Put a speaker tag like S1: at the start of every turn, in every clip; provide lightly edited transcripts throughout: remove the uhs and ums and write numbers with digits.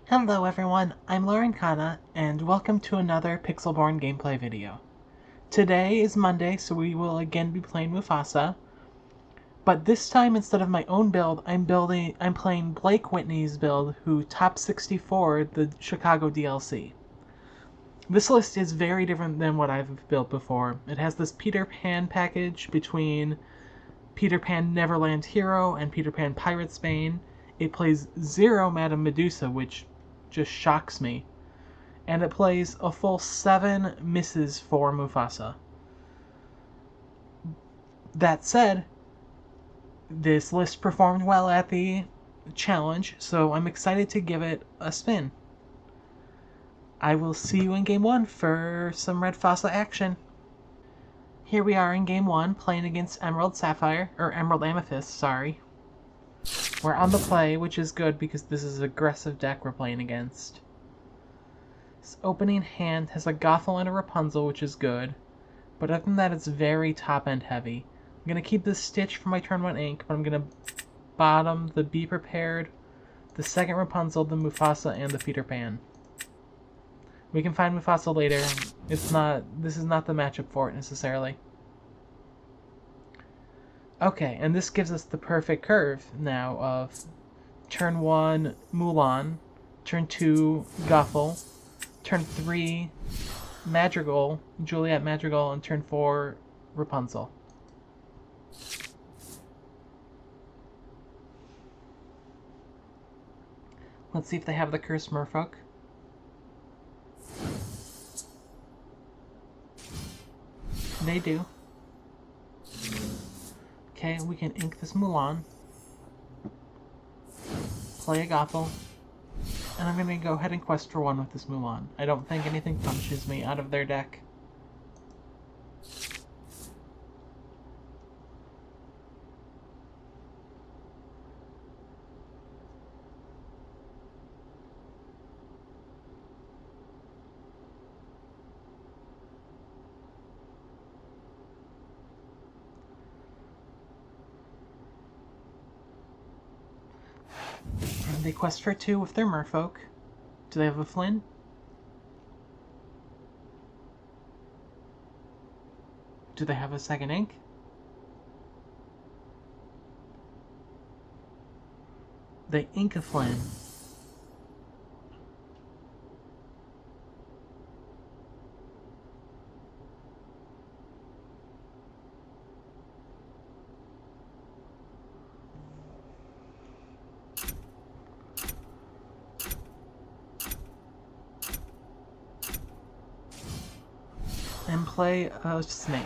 S1: Hello everyone, I'm Lauren Kana, and welcome to another Pixelborn gameplay video. Today is Monday, so we will again be playing Mufasa, but this time instead of my own build, I'm playing Blake Whitney's build, who top 64 the Chicago DLC. This list is very different than what I've built before. It has this Peter Pan package between Peter Pan Neverland Hero and Peter Pan Pirate Spain. It plays 0 Madame Medusa, which just shocks me. And it plays a full 7 misses for Mufasa. That said, this list performed well at the challenge, so I'm excited to give it a spin. I will see you in Game 1 for some Red Fasa action. Here we are in Game 1, playing against Emerald Amethyst, sorry. We're on the play, which is good because this is an aggressive deck we're playing against. This opening hand has a Gothel and a Rapunzel, which is good, but other than that it's very top-end heavy. I'm going to keep this Stitch for my turn 1 ink, but I'm going to bottom the Be Prepared, the second Rapunzel, the Mufasa, and the Peter Pan. We can find Mufasa later. This is not the matchup for it necessarily. Okay, and this gives us the perfect curve now of turn 1 Mulan, turn 2 Gothel, turn 3 Madrigal, Juliet Madrigal, and turn 4 Rapunzel. Let's see if they have the Cursed Merfolk. They do. Okay, we can ink this Mulan, play a Gothel, and I'm going to go ahead and quest for 1 with this Mulan. I don't think anything punches me out of their deck. They quest for 2 with their Merfolk. Do they have a Flynn? Do they have a second ink? They ink a Flynn. And play a snake.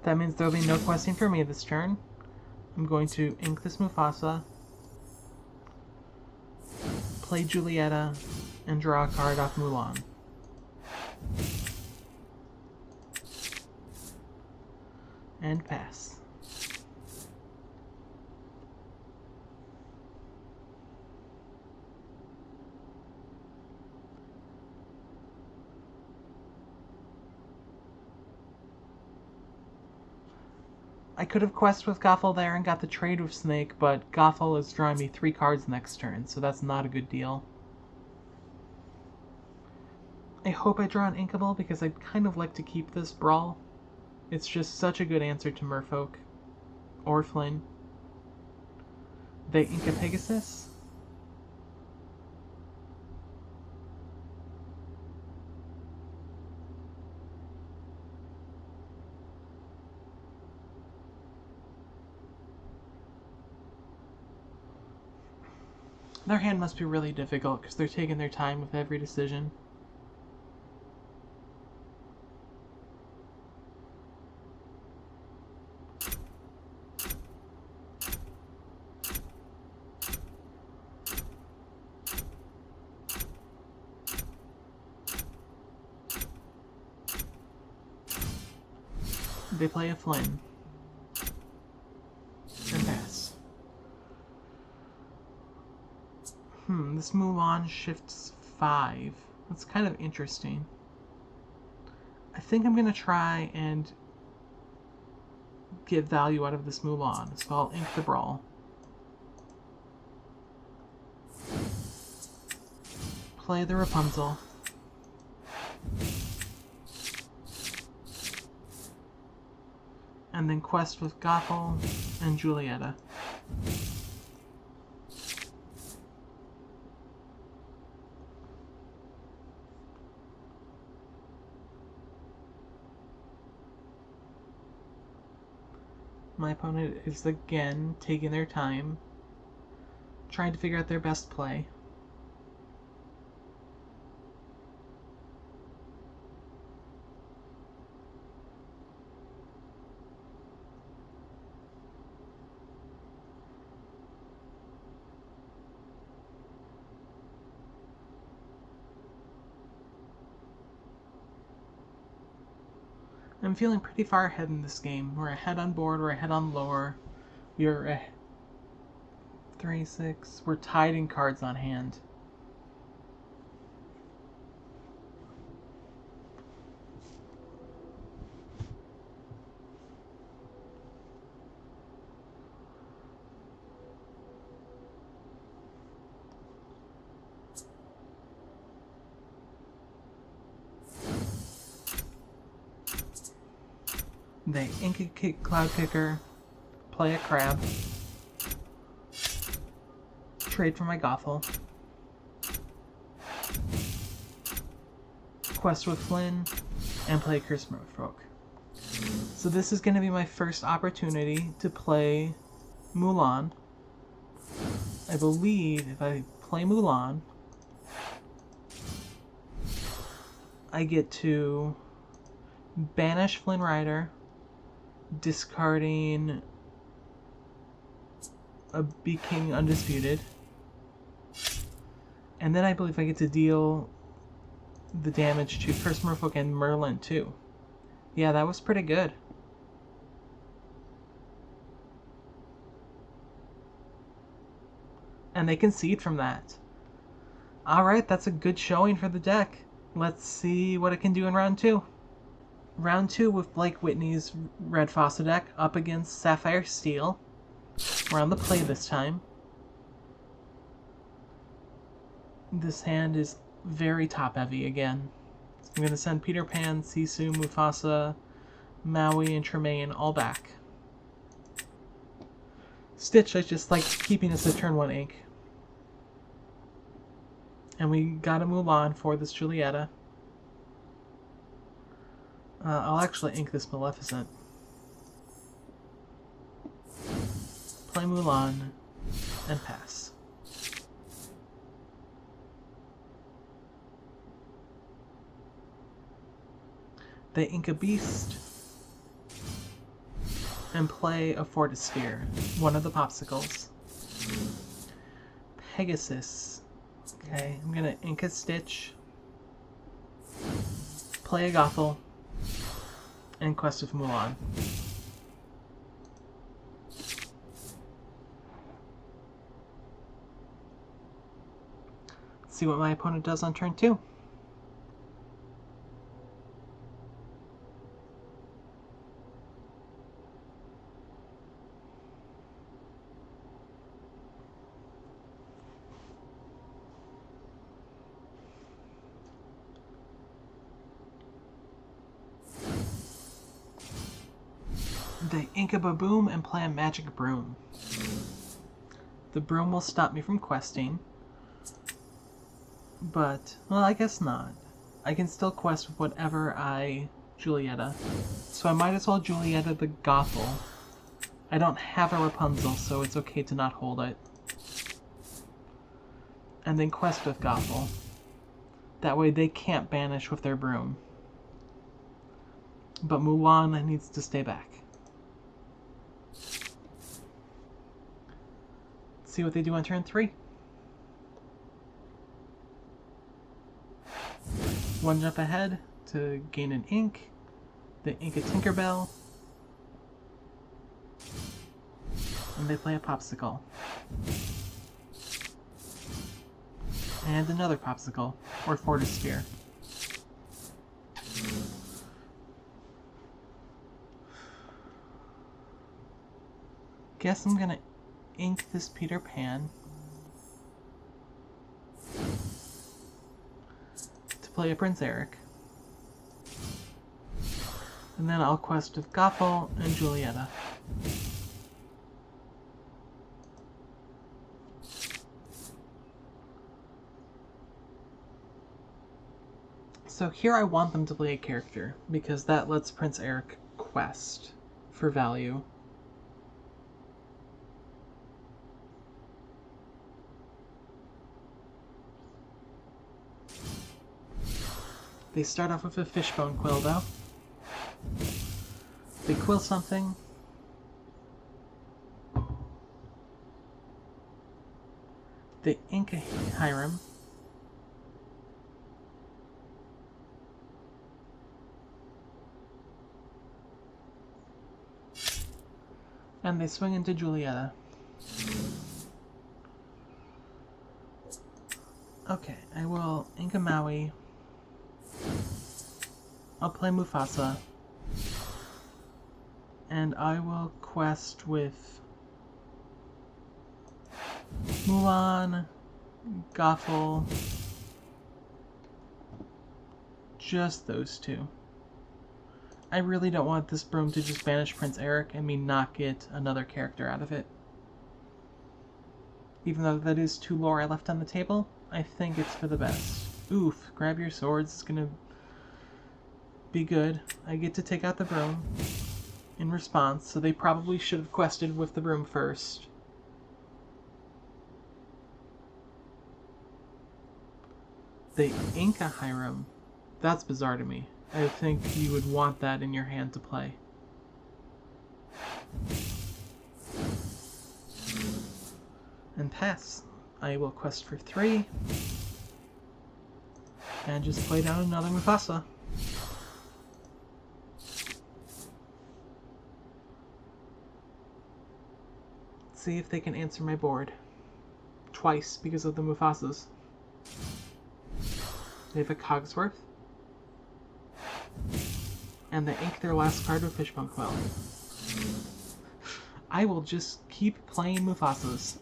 S1: That means there will be no questing for me this turn. I'm going to ink this Mufasa, play Julieta, and draw a card off Mulan. And pass. I could have quested with Gothel there and got the trade with Snake, but Gothel is drawing me 3 cards next turn, so that's not a good deal. I hope I draw an Inkable because I'd kind of like to keep this Brawl. It's just such a good answer to Merfolk. Or Flynn. They ink a Pegasus. Their hand must be really difficult because they're taking their time with every decision. They play a Flynn. And pass. This Mulan shifts 5. That's kind of interesting. I think I'm going to try and get value out of this Mulan, so I'll ink the Brawl. play the Rapunzel. And then quest with Gothel and Julieta. My opponent is again taking their time, trying to figure out their best play. I'm feeling pretty far ahead in this game. We're ahead on board, we're ahead on lore. We're 3-6. We're tied in cards on hand. They Inca kick Cloud Kicker, play a crab, trade for my Gothel, quest with Flynn, and play Curse Merfolk. So this is going to be my first opportunity to play Mulan. I believe if I play Mulan, I get to banish Flynn Rider, discarding a Be King Undisputed, and then I believe I get to deal the damage to Curse Merfolk and Merlin too. Yeah, that was pretty good. And they concede from that. Alright, that's a good showing for the deck. Let's see what it can do in round 2. Round 2 with Blake Whitney's Red Fossa deck up against Sapphire Steel. We're on the play this time. This hand is very top heavy again. I'm going to send Peter Pan, Sisu, Mufasa, Maui, and Tremaine all back. Stitch, I just like keeping us at turn 1 ink. And we got a Mulan for this Julieta. I'll actually ink this Maleficent. Play Mulan, and pass. They ink a Beast, and play a Fortisphere, one of the Popsicles. Pegasus. Okay, I'm gonna ink a Stitch, play a Gothel, and quest with Mulan. See what my opponent does on turn 2. They ink a Baboom and play a Magic Broom. The Broom will stop me from questing, but, well, I guess not. I can still quest with whatever I Julieta. So I might as well Julieta the Gothel. I don't have a Rapunzel, so it's okay to not hold it. And then quest with Gothel. That way they can't banish with their broom. But Mulan needs to stay back. See what they do on turn 3. One jump ahead to gain an ink. They ink a Tinkerbell. And they play a Popsicle. And another Popsicle, or Fortisphere. Guess I'm gonna ink this Peter Pan. play a Prince Eric. And then I'll quest with Gothel and Julieta. So here I want them to play a character, because that lets Prince Eric quest for value. They start off with a fishbone quill, though. They quill something. They ink a Hiram. And they swing into Julieta. Okay, I will ink a Maui. I'll play Mufasa. And I will quest with Mulan, Gothel, just those two. I really don't want this broom to just banish Prince Eric and me not get another character out of it. Even though that is 2 lore I left on the table, I think it's for the best. Oof, grab your swords, it's gonna be good. I get to take out the broom in response, so they probably should have quested with the broom first. They ink a Hiram. That's bizarre to me. I think you would want that in your hand to play. And pass. I will quest for 3. And just play down another Mufasa. See if they can answer my board. Twice because of the Mufasas. They have a Cogsworth. And they ink their last card with Fishbone Quill. I will just keep playing Mufasas.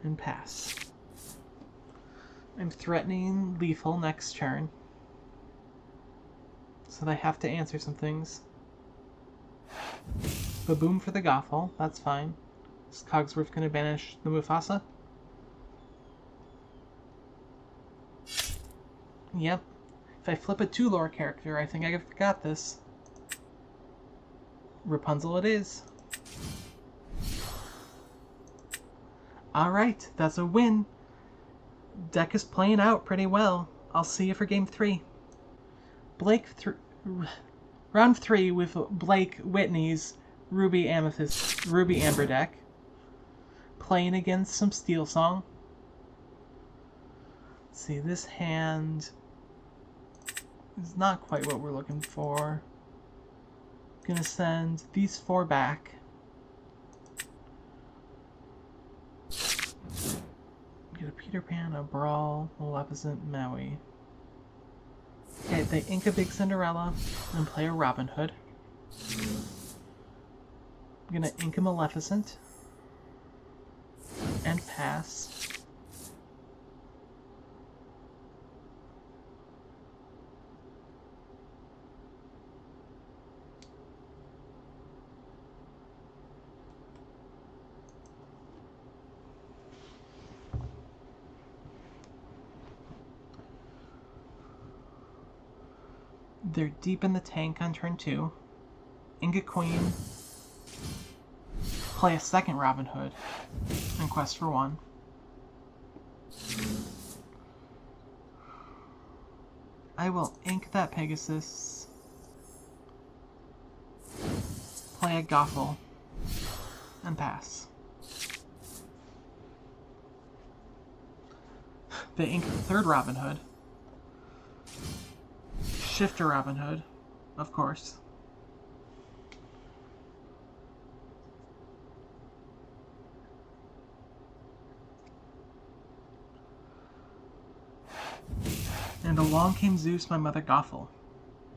S1: And pass. I'm threatening lethal next turn. So they have to answer some things. Baboom for the Gothel, that's fine. Is Cogsworth going to banish the Mufasa? Yep. If I flip a 2 lore character, I think I got this. Rapunzel it is. Alright, that's a win. Deck is playing out pretty well. I'll see you for game 3. Round 3 with Blake Whitney's Ruby Amber deck. Playing against some Steel Song. Let's see, this hand is not quite what we're looking for. Gonna send these 4 back. Get a Peter Pan, a Brawl, Maleficent, Maui. Okay, they ink a big Cinderella and play a Robin Hood. I'm gonna ink a Maleficent and pass. They're deep in the tank on turn 2. Inga Queen. Play a second Robin Hood. And quest for 1. I will ink that Pegasus. Play a Gothel. And pass. They ink the third Robin Hood. Shifter Robin Hood, of course. And along came Zeus, my Mother Gothel.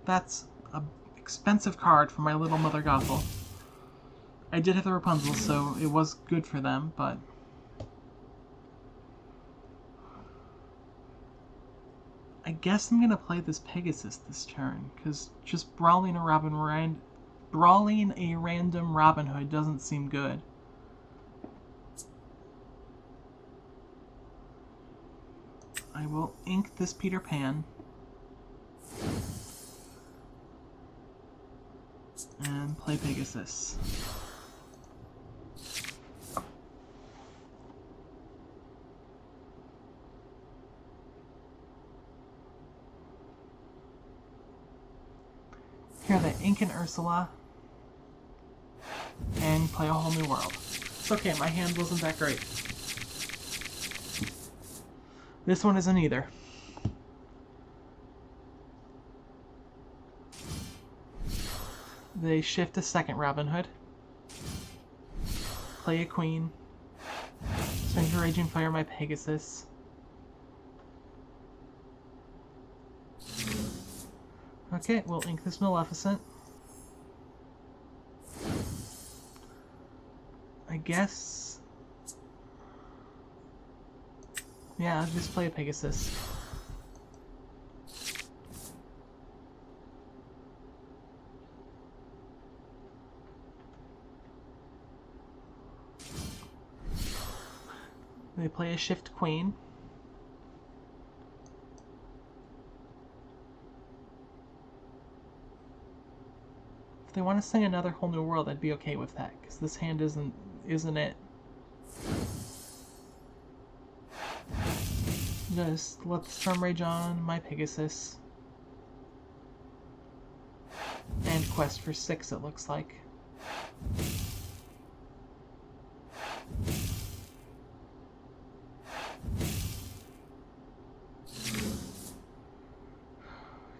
S1: That's an expensive card for my little Mother Gothel. I did have the Rapunzel, so it was good for them, but I guess I'm gonna play this Pegasus this turn, because just brawling a random Robin Hood doesn't seem good. I will ink this Peter Pan. And play Pegasus. Here they ink an Ursula. And play a whole new world. It's okay, my hand wasn't that great. This one isn't either. They shift a second Robin Hood. Play a Queen. Swing to Raging Fire my Pegasus. Okay, we'll ink this Maleficent. I guess... yeah, I'll just play a Pegasus. They play a Shift Queen. If they want to sing another whole new world, I'd be okay with that, because this hand isn't it. Just let the storm rage on my Pegasus. And quest for 6, it looks like.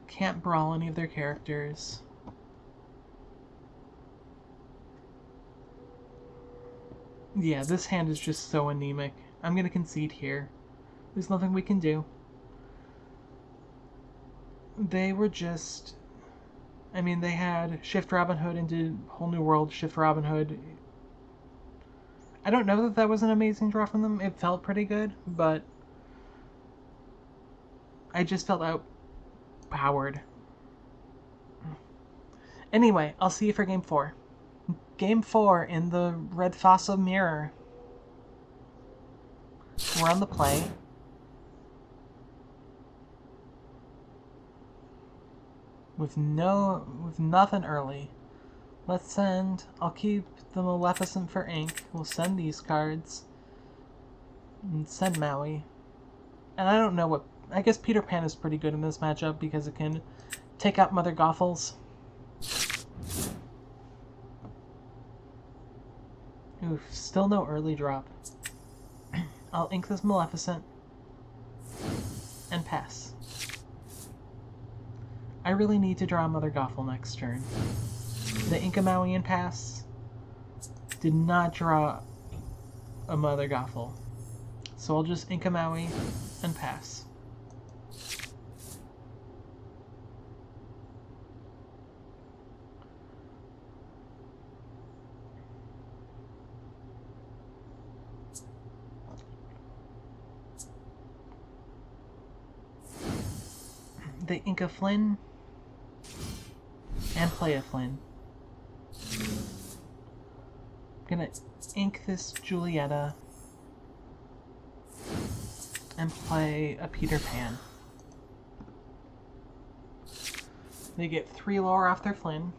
S1: Can't brawl any of their characters. Yeah, this hand is just so anemic. I'm gonna concede here. There's nothing we can do. They were just... I mean, they had Shift Robin Hood into Whole New World, Shift Robin Hood. I don't know that that was an amazing draw from them. It felt pretty good, but... I just felt outpowered. Anyway, I'll see you for Game 4. Game 4 in the Red Fossa Mirror. We're on the play. With nothing early. Let's send... I'll keep the Maleficent for ink. We'll send these cards. And send Maui. And I don't know what... I guess Peter Pan is pretty good in this matchup because it can take out Mother Gothels. Oof, still no early drop. I'll ink this Maleficent. And pass. I really need to draw a Mother Gothel next turn. The ink a Maui and pass. Did not draw a Mother Gothel. So I'll just ink a Maui and pass. They ink a Flynn and play a Flynn. I'm gonna ink this Julieta and play a Peter Pan. They get 3 lore off their Flynn.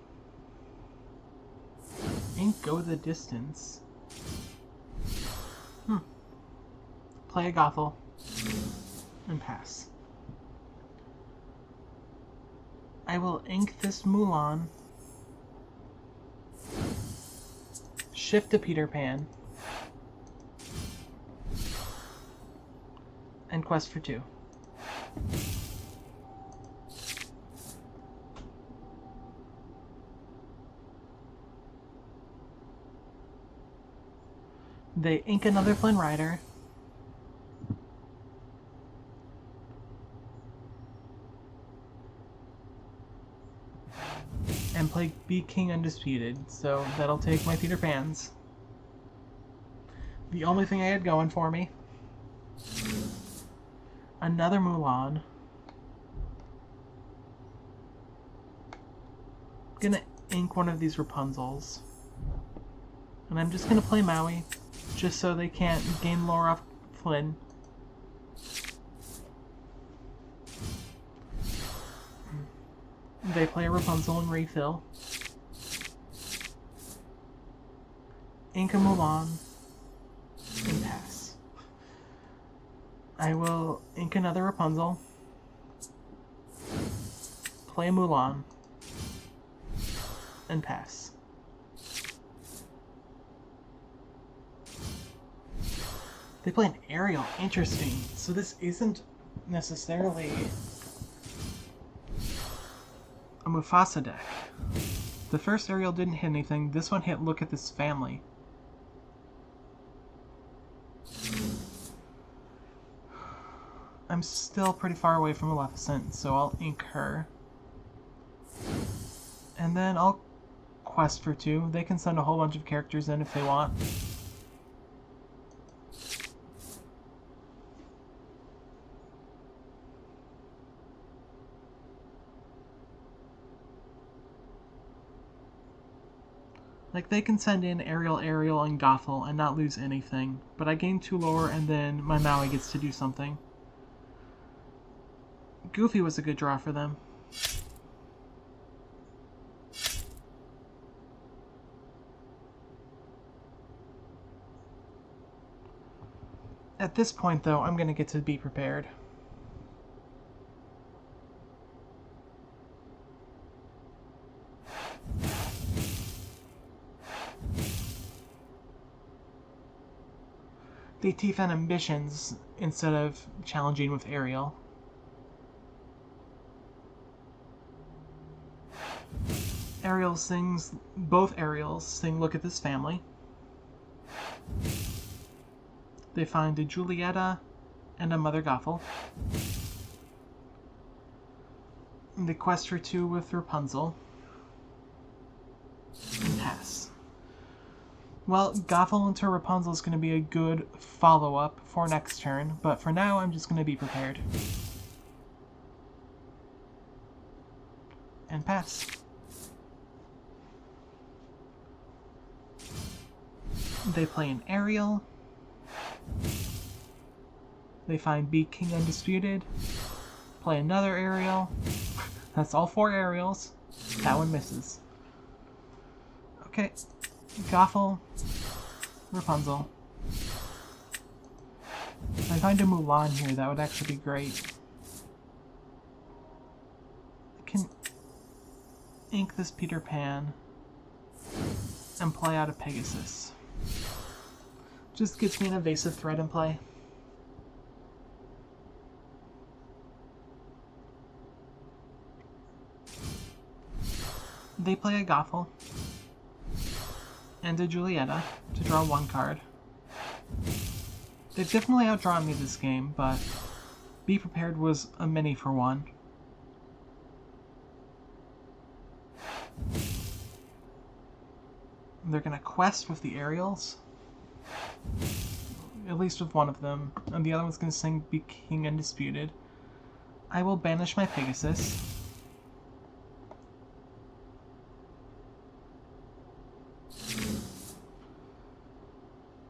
S1: Ink Go the Distance. Play a Gothel and pass. I will ink this Mulan. Shift to Peter Pan. And quest for 2. They ink another Flynn Rider. And play Be King Undisputed, so that'll take my Peter Pans. The only thing I had going for me. Another Mulan. gonna ink one of these Rapunzels. And I'm just gonna play Maui, just so they can't gain lore off Flynn. They play a Rapunzel and refill. Ink a Mulan and pass. I will ink another Rapunzel, play a Mulan, and pass. They play an Ariel. Interesting. So this isn't necessarily a Mufasa deck. The first Ariel didn't hit anything. This one hit look at this family. I'm still pretty far away from Maleficent, so I'll ink her. And then I'll quest for 2. They can send a whole bunch of characters in if they want. Like, they can send in Ariel, and Gothel and not lose anything. But I gain 2 lore, and then my Maui gets to do something. Goofy was a good draw for them. At this point, though, I'm going to get to be prepared. They Tifa ambitions instead of challenging with Ariel. Ariel sings, both Ariels sing Look at This Family. They find a Julieta and a Mother Gothel. They quest for 2 with Rapunzel. And pass. Well, Gothel into Rapunzel is going to be a good follow-up for next turn, but for now I'm just going to be prepared. And pass. They play an Ariel. They find Be King Undisputed. Play another Ariel. That's all 4 Ariels. That one misses. Okay. Gothel. Rapunzel. If I find a Mulan here, that would actually be great. I can ink this Peter Pan and play out a Pegasus. Just gets me an evasive threat in play. They play a Gothel and a Julieta to draw 1 card. They've definitely outdrawn me this game, but Be Prepared was a mini for 1. They're gonna quest with the Ariels. At least with one of them. And the other one's gonna sing Be King Undisputed. I will banish my Pegasus.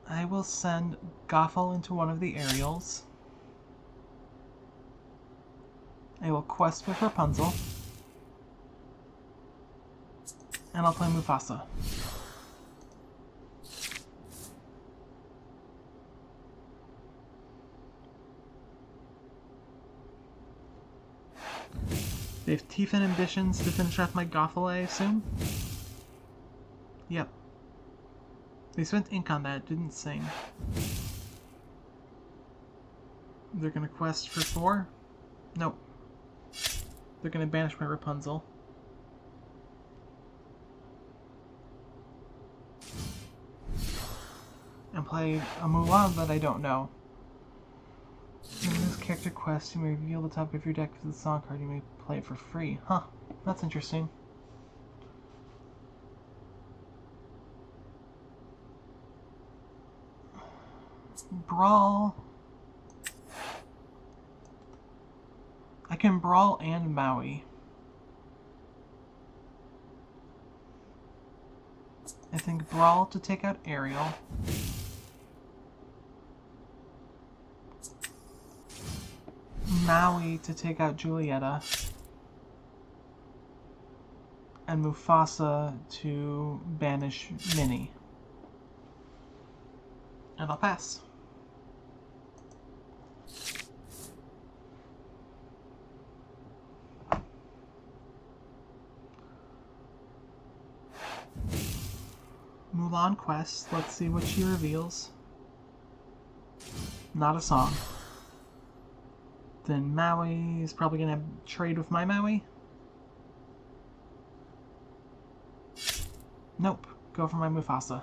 S1: I will send Gothel into one of the Ariels. I will quest with Rapunzel. And I'll play Mufasa. They have Tifa ambitions to finish off my Gothel, I assume? Yep. They spent ink on that, didn't sing. They're gonna quest for 4? Nope. They're gonna banish my Rapunzel. And play a Mulan that I don't know. In this character quest, you may reveal the top of your deck with the song card. You may play it for free. Huh. That's interesting. Brawl. I can Brawl and Maui. I think Brawl to take out Ariel. Maui to take out Julieta. And Mufasa to banish Minnie. And I'll pass. Mulan quest. Let's see what she reveals. Not a song. Then Maui is probably going to trade with my Maui. Nope. Go for my Mufasa.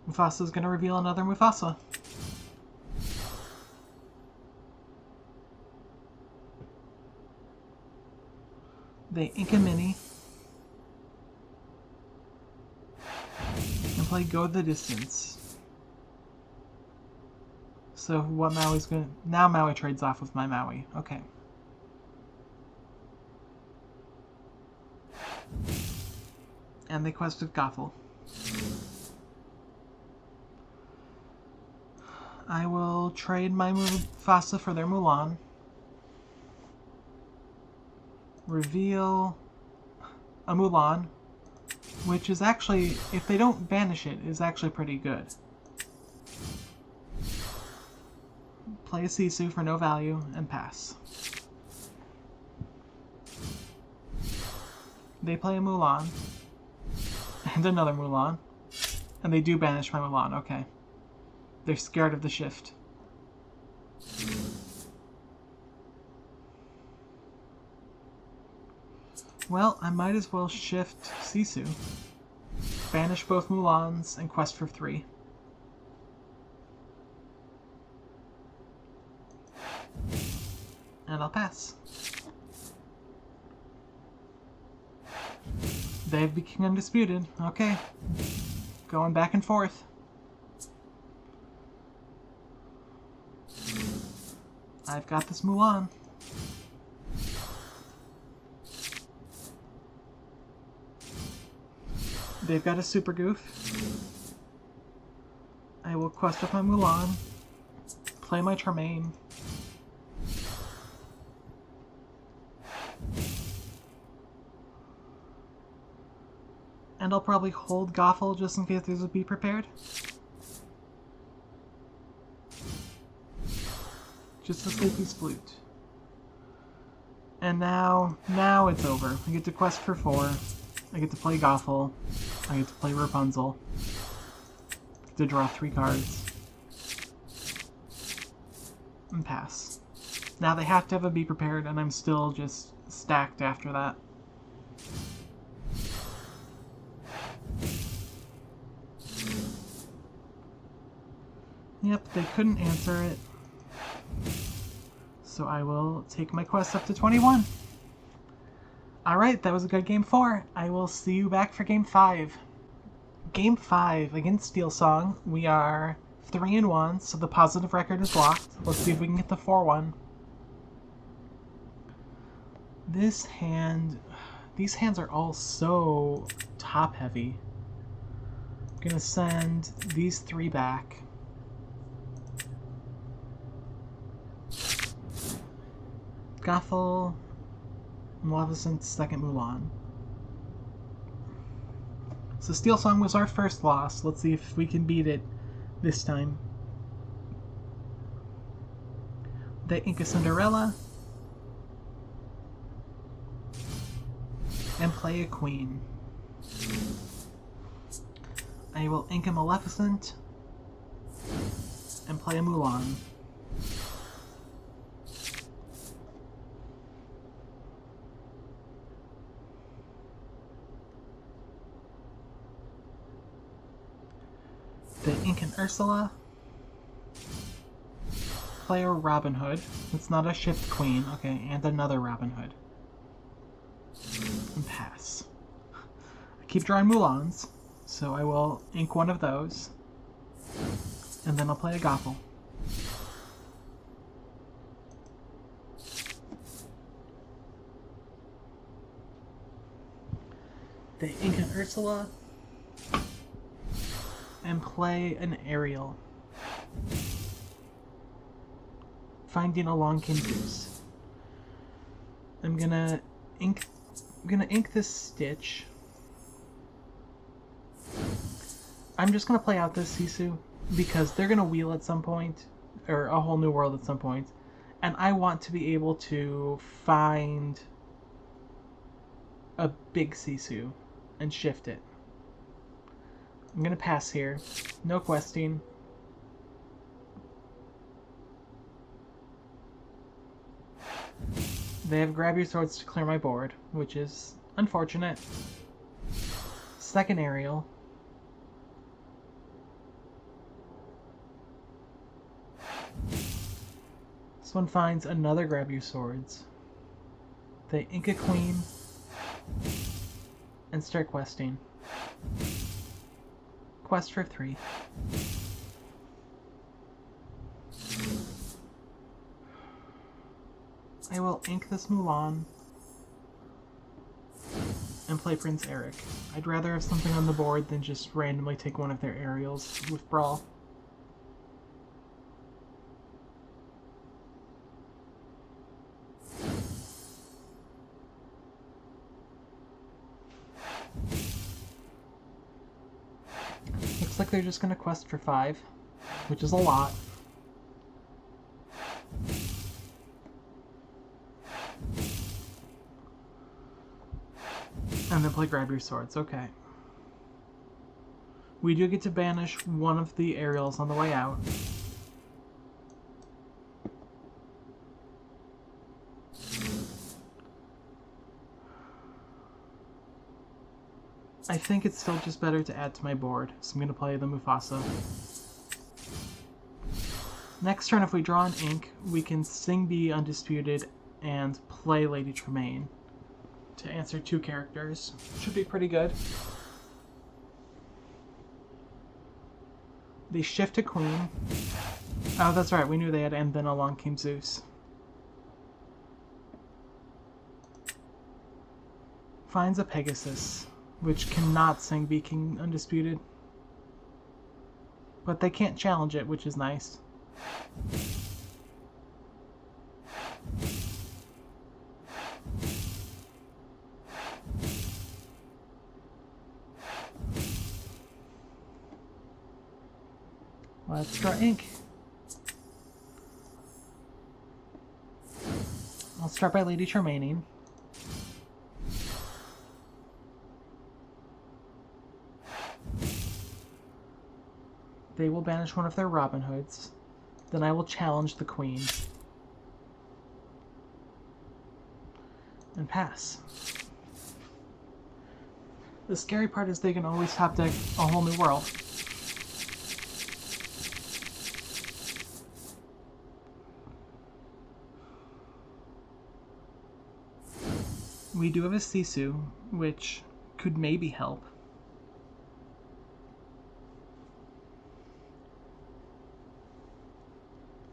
S1: Mufasa's going to reveal another Mufasa. They ink a Minnie. And play Go the Distance. So what Maui's going to... Now Maui trades off with my Maui. Okay. And they quested Gothel. I will trade my Mufasa for their Mulan. Reveal a Mulan, which is actually, if they don't banish it, is actually pretty good. Play a Sisu for no value, and pass. They play a Mulan, and another Mulan, and they do banish my Mulan, okay. They're scared of the shift. Well, I might as well shift Sisu. Banish both Mulans and quest for 3. And I'll pass. They've become undisputed. Okay. Going back and forth. I've got this Mulan. They've got a Super Goof. I will quest with my Mulan. Play my Tremaine. And I'll probably hold Gothel just in case there's a Be Prepared. Just a Sleepy's Flute. And now it's over. I get to quest for 4. I get to play Gothel. I get to play Rapunzel. I get to draw 3 cards. And pass. Now they have to have a Be Prepared, and I'm still just stacked after that. Yep, they couldn't answer it. So I will take my quest up to 21. Alright, that was a good game 4. I will see you back for game 5. Game 5 against Steel Song. We are 3-1, so the positive record is locked. Let's see if we can get the 4-1. These hands are all so top heavy. I'm gonna send these 3 back. Gothel, Maleficent's second Mulan. So Steel Song was our first loss. Let's see if we can beat it this time. They ink a Cinderella. And play a Queen. I will ink a Maleficent. And play a Mulan. The ink and Ursula. Play a Robin Hood. It's not a shift Queen. Okay, and another Robin Hood. And pass. I keep drawing Mulans, so I will ink one of those. And then I'll play a Gothel. They ink an Ursula and play an Ariel, finding a Long King Goose. I'm gonna ink this Stitch. I'm just gonna play out this Sisu because they're gonna wheel at some point, or a whole new world at some point, and I want to be able to find a big Sisu and shift it. I'm gonna pass here. No questing. They have grab your swords to clear my board, which is unfortunate. Second Ariel. This one finds another grab your swords. They ink a queen and start questing. Quest for 3. I will ink this Mulan and play Prince Eric. I'd rather have something on the board than just randomly take one of their Ariels with Brawl. Looks like they're just gonna quest for 5, which is a lot. And then play grab your swords, okay. We do get to banish one of the Ariels on the way out. I think it's still just better to add to my board, so I'm going to play the Mufasa. Next turn, if we draw an ink, we can sing Be Undisputed and play Lady Tremaine to answer 2 characters. Should be pretty good. They shift a queen. Oh, that's right, we knew they had and then along came Zeus. Finds a Pegasus, which cannot sing Be King Undisputed. But they can't challenge it, which is nice. Let's draw ink. I'll start by Lady Tremaine. They will banish one of their Robin Hoods. Then I will challenge the Queen. And pass. The scary part is they can always top deck a whole new world. We do have a Sisu, which could maybe help.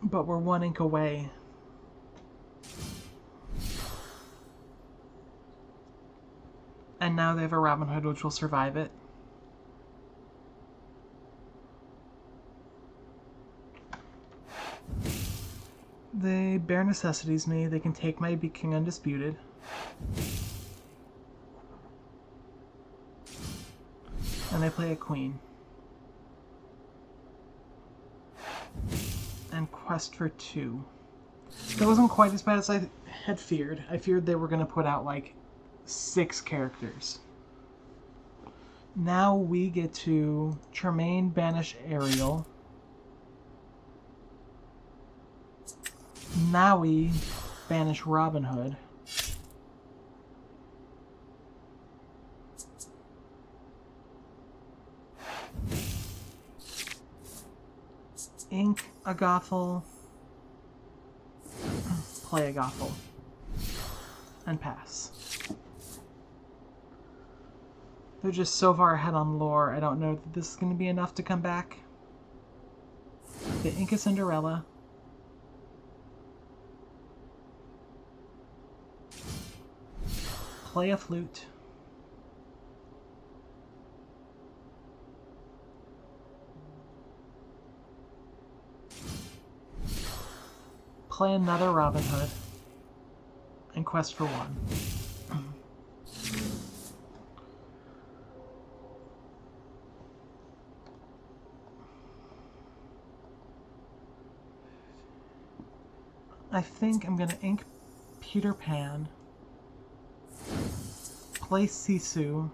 S1: But we're 1 ink away. And now they have a Robin Hood, which will survive it. They bare necessities me. They can take my Be King Undisputed. And I play a queen. And quest for 2. That wasn't quite as bad as I had feared. I feared they were going to put out like 6 characters. Now we get to Tremaine banish Ariel. Now we banish Robin Hood. Ink a Gothel, play a Gothel, and pass. They're just so far ahead on lore, I don't know that this is going to be enough to come back. The ink a Cinderella. Play a flute. play another Robin Hood and quest for one. I think I'm gonna ink Peter Pan, play Sisu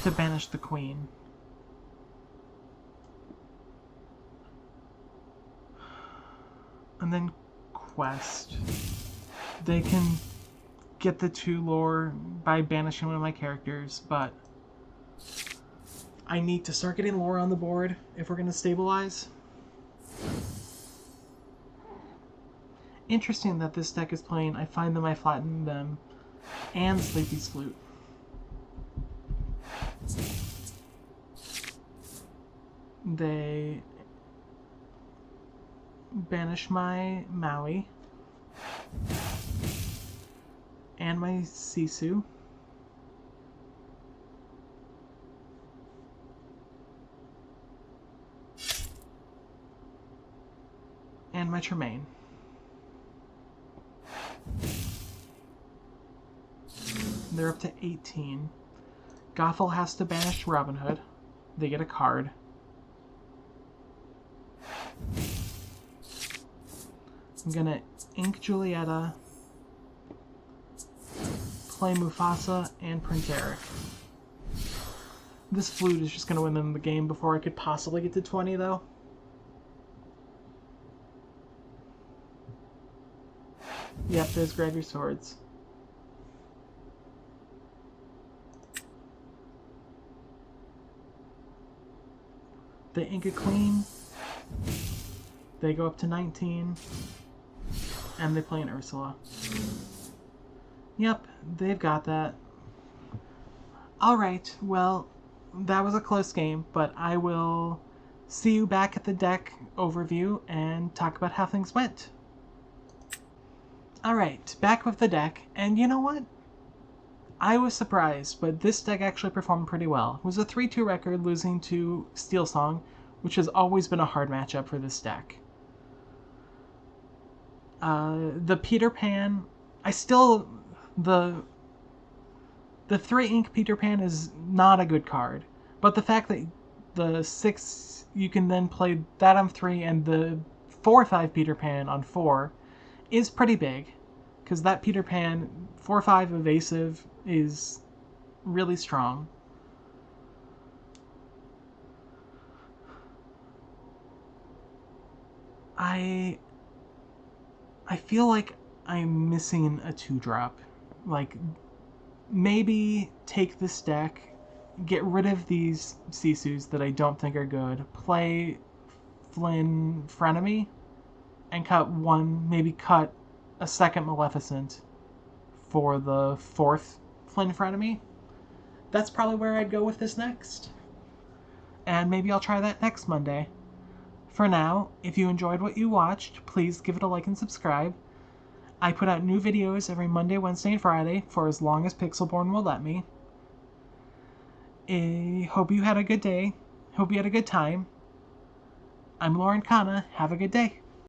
S1: to banish the Queen. And then quest. They can get the 2 lore by banishing one of my characters, but I need to start getting lore on the board if we're going to stabilize. Interesting that this deck is playing I Find Them, I Flatten Them, and Sleepy's Flute. They banish my Maui and my Sisu. And my Tremaine. They're up to 18. Gothel has to banish Robin Hood. They get a card. I'm gonna ink Julieta, play Mufasa, and print Eric. This flute is just gonna win them the game before I could possibly get to 20, though. Yep, there's Grab Your Swords. They ink a Queen. They go up to 19. And they play an Ursula. Yep, they've got that. Alright, well, that was a close game, but I will see you back at the deck overview and talk about how things went. Alright, back with the deck, and you know what? I was surprised, but this deck actually performed pretty well. It was a 3-2 record, losing to Steel Song, which has always been a hard matchup for this deck. The Peter Pan, the 3 ink Peter Pan is not a good card, but the fact that the 6, you can then play that on 3 and the 4/5 Peter Pan on 4 is pretty big, because that Peter Pan 4/5 evasive is really strong. I feel like I'm missing a 2-drop. Like, maybe take this deck, get rid of these Sisus that I don't think are good, play Flynn Frenemy, and cut one, maybe cut a second Maleficent for the 4th Flynn Frenemy. That's probably where I'd go with this next. And maybe I'll try that next Monday. For now, if you enjoyed what you watched, please give it a like and subscribe. I put out new videos every Monday, Wednesday, and Friday for as long as Pixelborn will let me. I hope you had a good day. Hope you had a good time. I'm Lauren Kana. Have a good day.